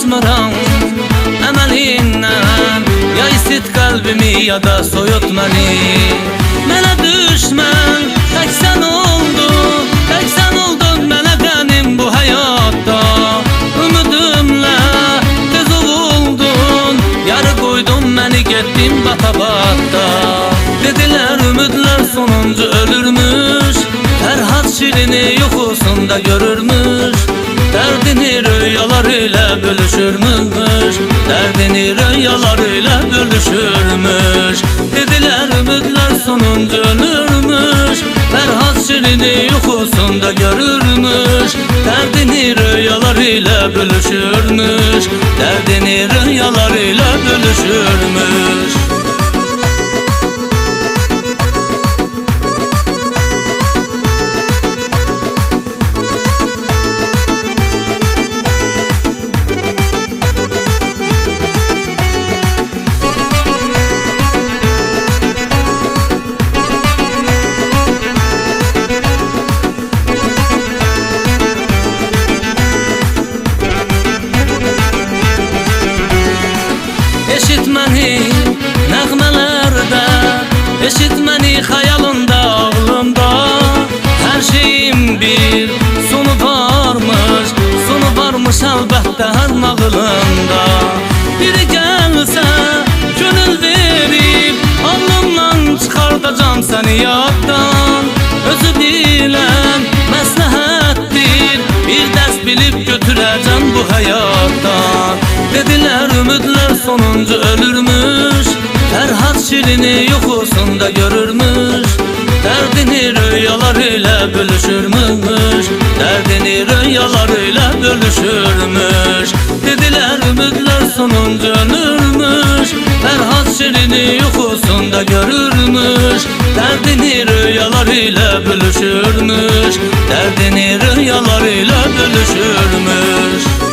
vazgeçmirəm əməlindən. Ya isit qəlbimi ya da soyut məni. Mənə düşmən tək sən oldun, tək sən oldun mənə qənim bu həyatda. Ümidimlə tez ovuldun, yarı qoydun məni getdim bata-bata. Dedilər ümidlər sonuncu ölürmüş, Fərhad Şirini yuxusunda görürmüş. Dərdini rüyalarıyla bölüşürmüş, dərdini rüyalarıyla bölüşürmüş. Dedilər ümidlər sonuncu ölürmüş, Fərhad Şirini yuxusunda görürmüş. Dərdini rüyalarıyla bölüşürmüş, dərdini rüyalarıyla bölüşürmüş. Eşit məni nəğmələrdə, eşit məni xəyalında, ağlımda. Hər şeyim bir sonu varmış, sonu varmış əlbəttə hər nağılında. Biri gəlsə gönül verib, alnımdan çıxardacam səni yaddan. Özü bilən məsləhətdir, bir dəst bilib götürəcəm bu həyatdan. Dedilər ümidlər sonuncu ölürmüş, Fərhad Şirini yuxusunda görürmüş. Dərdini rüyalarıyla bölüşürmüş, dərdini rüyalarıyla bölüşürmüş. Dedilər ümidlər sonuncu ölürmüş, Fərhad Şirini yuxusunda görürmüş. Dərdini rüyalarıyla bölüşürmüş, dərdini rüyalarıyla bölüşürmüş.